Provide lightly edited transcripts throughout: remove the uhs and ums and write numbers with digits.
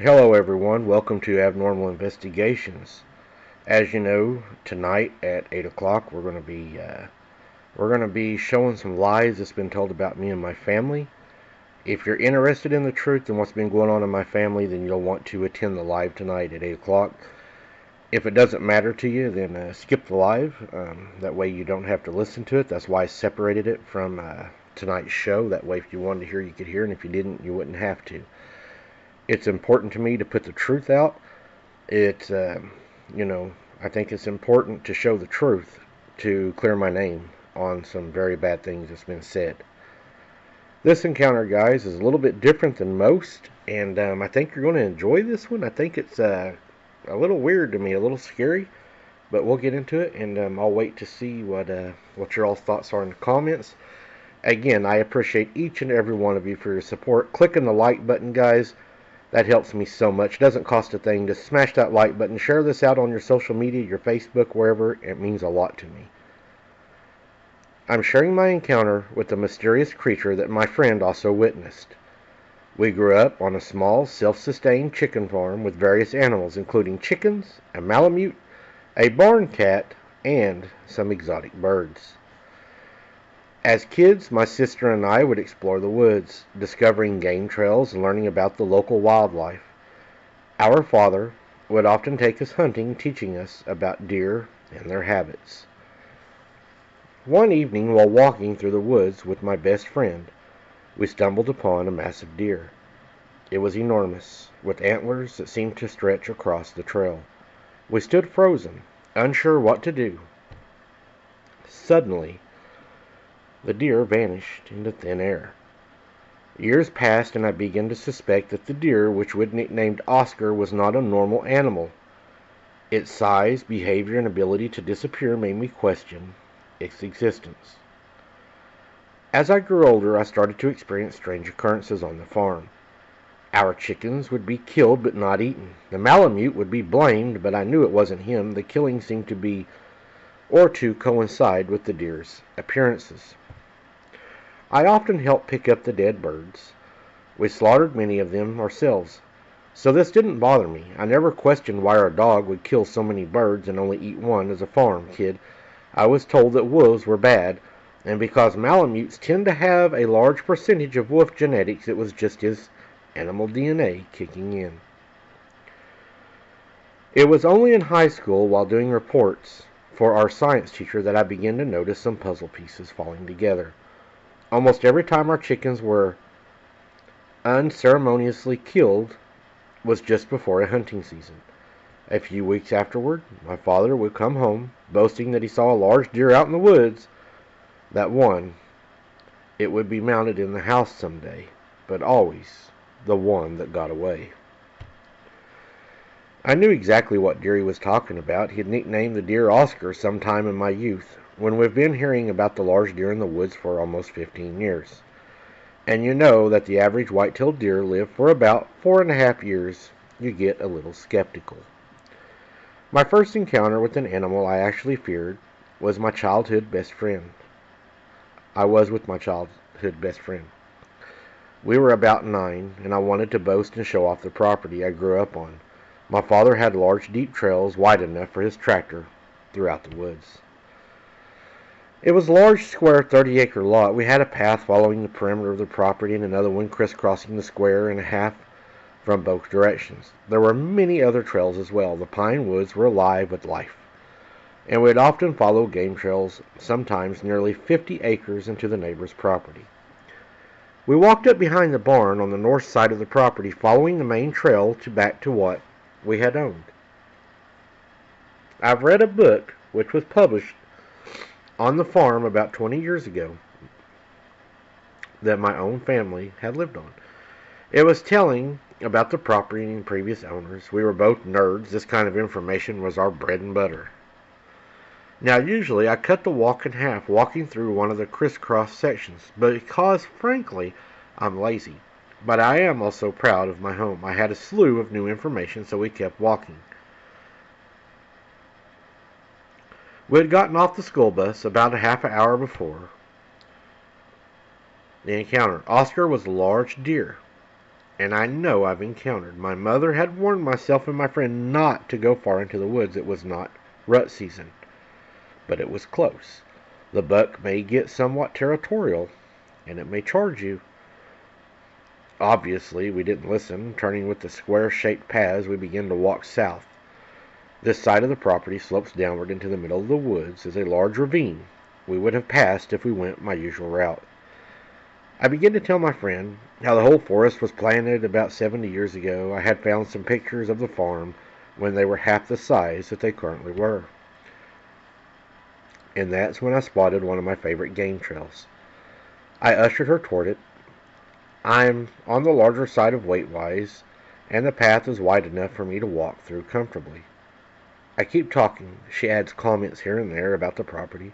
Hello everyone, welcome to Abnormal Investigations. As you know, tonight at 8 o'clock we're going to be showing some lies that's been told about me and my family. If you're interested in the truth and what's been going on in my family, then you'll want to attend the live tonight at 8 o'clock. If it doesn't matter to you, then skip the live. That way you don't have to listen to it. That's why I separated it from tonight's show. That way if you wanted to hear, you could hear, and if you didn't, you wouldn't have to. It's important to me to put the truth out. It's, I think it's important to show the truth to clear my name on some very bad things that's been said. This encounter, guys, is a little bit different than most, and I think you're going to enjoy this one. I think it's a little weird to me, a little scary, but we'll get into it, and I'll wait to see what your all thoughts are in the comments. Again, I appreciate each and every one of you for your support. Clicking the like button, guys. That helps me so much. It doesn't cost a thing. Just smash that like button. Share this out on your social media, your Facebook, wherever. It means a lot to me. I'm sharing my encounter with a mysterious creature that my friend also witnessed. We grew up on a small, self-sustained chicken farm with various animals, including chickens, a malamute, a barn cat, and some exotic birds. As kids, my sister and I would explore the woods, discovering game trails and learning about the local wildlife. Our father would often take us hunting, teaching us about deer and their habits. One evening, while walking through the woods with my best friend, we stumbled upon a massive deer. It was enormous, with antlers that seemed to stretch across the trail. We stood frozen, unsure what to do. Suddenly, the deer vanished into thin air. Years passed, and I began to suspect that the deer, which we'd nicknamed Oscar, was not a normal animal. Its size, behavior, and ability to disappear made me question its existence. As I grew older, I started to experience strange occurrences on the farm. Our chickens would be killed but not eaten. The malamute would be blamed, but I knew it wasn't him. The killing seemed to coincide with the deer's appearances. I often helped pick up the dead birds. We slaughtered many of them ourselves, so this didn't bother me. I never questioned why our dog would kill so many birds and only eat one. As a farm kid, I was told that wolves were bad, and because malamutes tend to have a large percentage of wolf genetics, it was just his animal DNA kicking in. It was only in high school, while doing reports for our science teacher, that I began to notice some puzzle pieces falling together. Almost every time our chickens were unceremoniously killed was just before a hunting season. A few weeks afterward, my father would come home, boasting that he saw a large deer out in the woods. That one, it would be mounted in the house someday, but always the one that got away. I knew exactly what deer he was talking about. He had nicknamed the deer Oscar sometime in my youth, when we've been hearing about the large deer in the woods for almost 15 years. And you know that the average white-tailed deer live for about 4.5 years. You get a little skeptical. My first encounter with an animal I actually feared was my childhood best friend. I was with my childhood best friend. We were about 9, and I wanted to boast and show off the property I grew up on. My father had large, deep trails wide enough for his tractor throughout the woods. It was a large, square, 30-acre lot. We had a path following the perimeter of the property and another one crisscrossing the square and a half from both directions. There were many other trails as well. The pine woods were alive with life, and we would often follow game trails, sometimes nearly 50 acres into the neighbor's property. We walked up behind the barn on the north side of the property, following the main trail back to what we had owned. I've read a book which was published on the farm about 20 years ago that my own family had lived on. It was telling about the property and previous owners. We were both nerds. This kind of information was our bread and butter. Now, usually I cut the walk in half, walking through one of the crisscross sections, because, frankly, I'm lazy. But I am also proud of my home. I had a slew of new information, so we kept walking. We had gotten off the school bus about a half an hour before the encounter. Oscar was a large deer. and I know I've encountered. My mother had warned myself and my friend not to go far into the woods. It was not rut season, but it was close. The buck may get somewhat territorial, and it may charge you. Obviously, we didn't listen. Turning with the square-shaped paths, we began to walk south. This side of the property slopes downward into the middle of the woods as a large ravine we would have passed if we went my usual route. I began to tell my friend how the whole forest was planted about 70 years ago. I had found some pictures of the farm when they were half the size that they currently were. And that's when I spotted one of my favorite game trails. I ushered her toward it. I'm on the larger side of weight-wise, and the path is wide enough for me to walk through comfortably. I keep talking. She adds comments here and there about the property.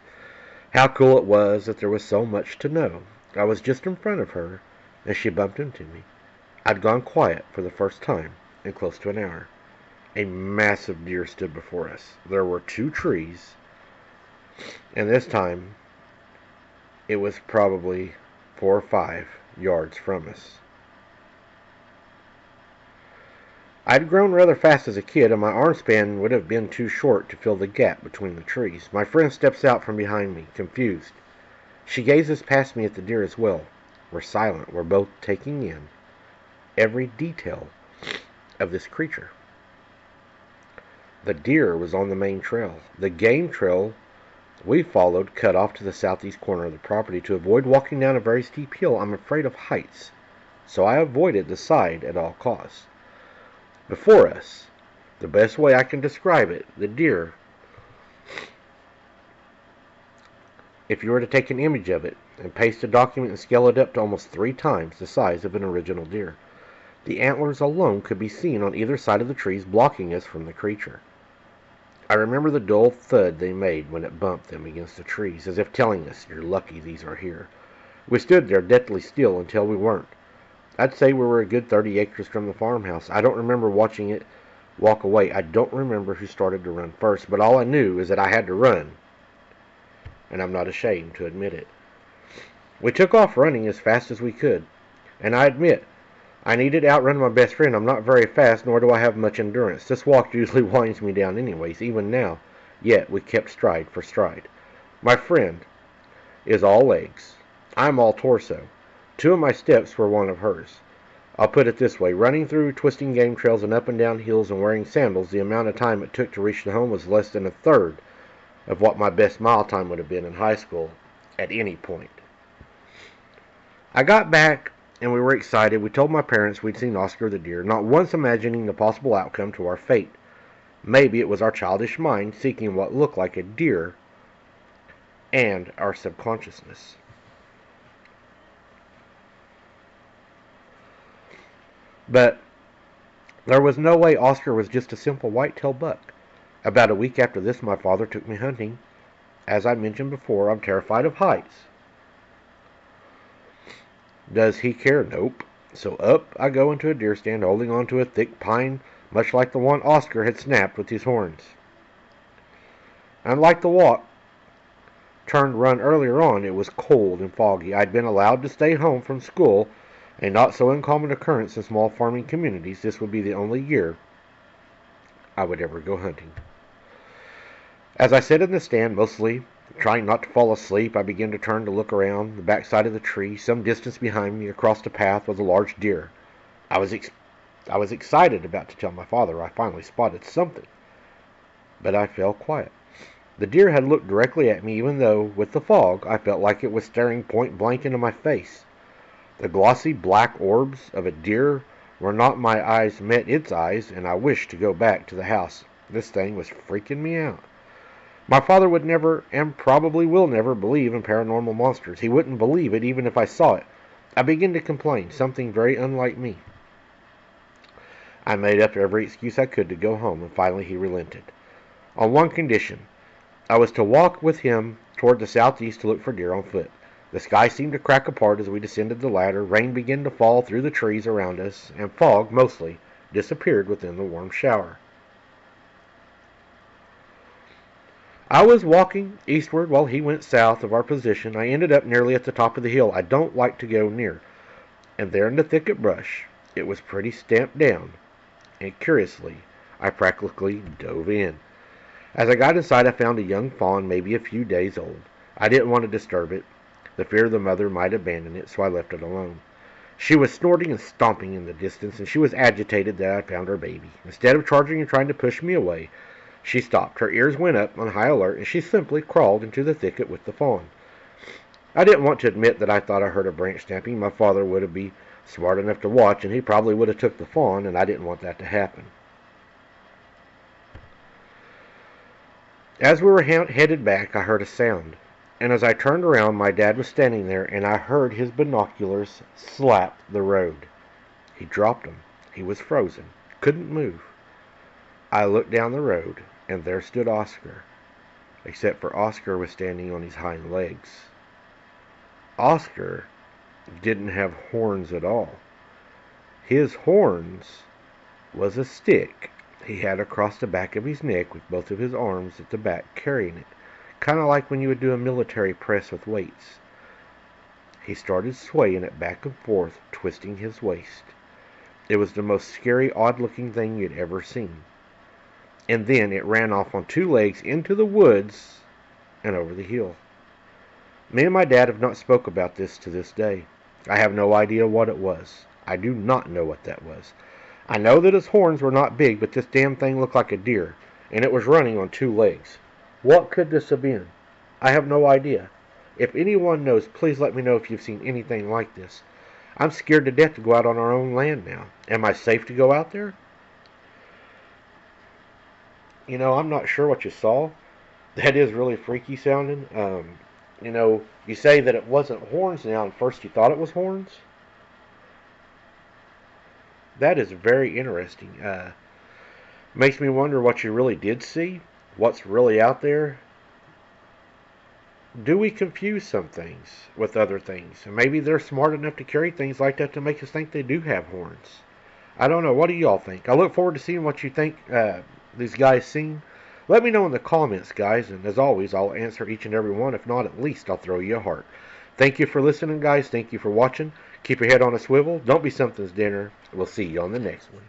How cool it was that there was so much to know. I was just in front of her, and she bumped into me. I'd gone quiet for the first time in close to an hour. A massive deer stood before us. There were 2 trees, and this time it was probably 4 or 5 yards from us. I'd grown rather fast as a kid, and my arm span would have been too short to fill the gap between the trees. My friend steps out from behind me, confused. She gazes past me at the deer as well. We're silent. We're both taking in every detail of this creature. The deer was on the main trail. The game trail we followed cut off to the southeast corner of the property. To avoid walking down a very steep hill, I'm afraid of heights, so I avoided the side at all costs. Before us, the best way I can describe it, the deer, if you were to take an image of it and paste a document and scale it up to almost 3 times the size of an original deer, the antlers alone could be seen on either side of the trees, blocking us from the creature. I remember the dull thud they made when it bumped them against the trees, as if telling us, "You're lucky these are here." We stood there deathly still until we weren't. I'd say we were a good 30 acres from the farmhouse. I don't remember watching it walk away. I don't remember who started to run first, but all I knew is that I had to run, and I'm not ashamed to admit it. We took off running as fast as we could, and I admit, I needed to outrun my best friend. I'm not very fast, nor do I have much endurance. This walk usually winds me down anyways, even now. Yet we kept stride for stride. My friend is all legs. I'm all torso. 2 of my steps were one of hers. I'll put it this way. Running through twisting game trails and up and down hills and wearing sandals, the amount of time it took to reach the home was less than a third of what my best mile time would have been in high school at any point. I got back, and we were excited. We told my parents we'd seen Oscar the deer, not once imagining the possible outcome to our fate. Maybe it was our childish mind seeking what looked like a deer and our subconsciousness. But there was no way Oscar was just a simple white-tailed buck. About a week after this, my father took me hunting. As I mentioned before, I'm terrified of heights. Does he care? Nope. So up I go into a deer stand, holding onto a thick pine, much like the one Oscar had snapped with his horns. Unlike the walk turned run earlier on, it was cold and foggy. I'd been allowed to stay home from school, a not so uncommon occurrence in small farming communities. This would be the only year I would ever go hunting. As I sat in the stand, mostly trying not to fall asleep, I began to turn to look around the backside of the tree. Some distance behind me, across the path, was a large deer. I was excited about to tell my father I finally spotted something, but I fell quiet. The deer had looked directly at me, even though, with the fog, I felt like it was staring point blank into my face. The glossy black orbs of a deer were not my eyes met its eyes, and I wished to go back to the house. This thing was freaking me out. My father would never, and probably will never, believe in paranormal monsters. He wouldn't believe it even if I saw it. I began to complain, something very unlike me. I made up every excuse I could to go home, and finally he relented. On one condition. I was to walk with him toward the southeast to look for deer on foot. The sky seemed to crack apart as we descended the ladder. Rain began to fall through the trees around us, and fog, mostly, disappeared within the warm shower. I was walking eastward while he went south of our position. I ended up nearly at the top of the hill I don't like to go near, and there in the thicket brush, It was pretty stamped down, and curiously, I practically dove in. As I got inside, I found a young fawn, maybe a few days old. I didn't want to disturb it. The fear the mother might abandon it, so I left it alone. She was snorting and stomping in the distance, and she was agitated that I found her baby. Instead of charging and trying to push me away, she stopped. Her ears went up on high alert, and she simply crawled into the thicket with the fawn. I didn't want to admit that I thought I heard a branch snapping. My father would be smart enough to watch, and he probably would have took the fawn, and I didn't want that to happen. As we were headed back, I heard a sound, and as I turned around, my dad was standing there, and I heard his binoculars slap the road. He dropped them. He was frozen, couldn't move. I looked down the road, and there stood Oscar, except for Oscar was standing on his hind legs. Oscar didn't have horns at all. His horns was a stick he had across the back of his neck with both of his arms at the back carrying it, kind of like when you would do a military press with weights. He started swaying it back and forth, twisting his waist. It was the most scary, odd-looking thing you'd ever seen. And then it ran off on two legs into the woods and over the hill. Me and my dad have not spoke about this to this day. I have no idea what it was. I do not know what that was. I know that his horns were not big, but this damn thing looked like a deer, and it was running on two legs. What could this have been? I have no idea. If anyone knows, please let me know if you've seen anything like this. I'm scared to death to go out on our own land now. Am I safe to go out there? You know, I'm not sure what you saw. That is really freaky sounding. You say that it wasn't horns now, and first you thought it was horns? That is very interesting. Makes me wonder what you really did see, what's really out there. Do we confuse some things with other things? And maybe they're smart enough to carry things like that to make us think they do have horns. I don't know. What do y'all think? I look forward to seeing what you think these guys seen. Let me know in the comments, guys. And as always, I'll answer each and every one. If not, at least I'll throw you a heart. Thank you for listening, guys. Thank you for watching. Keep your head on a swivel. Don't be something's dinner. We'll see you on the next one.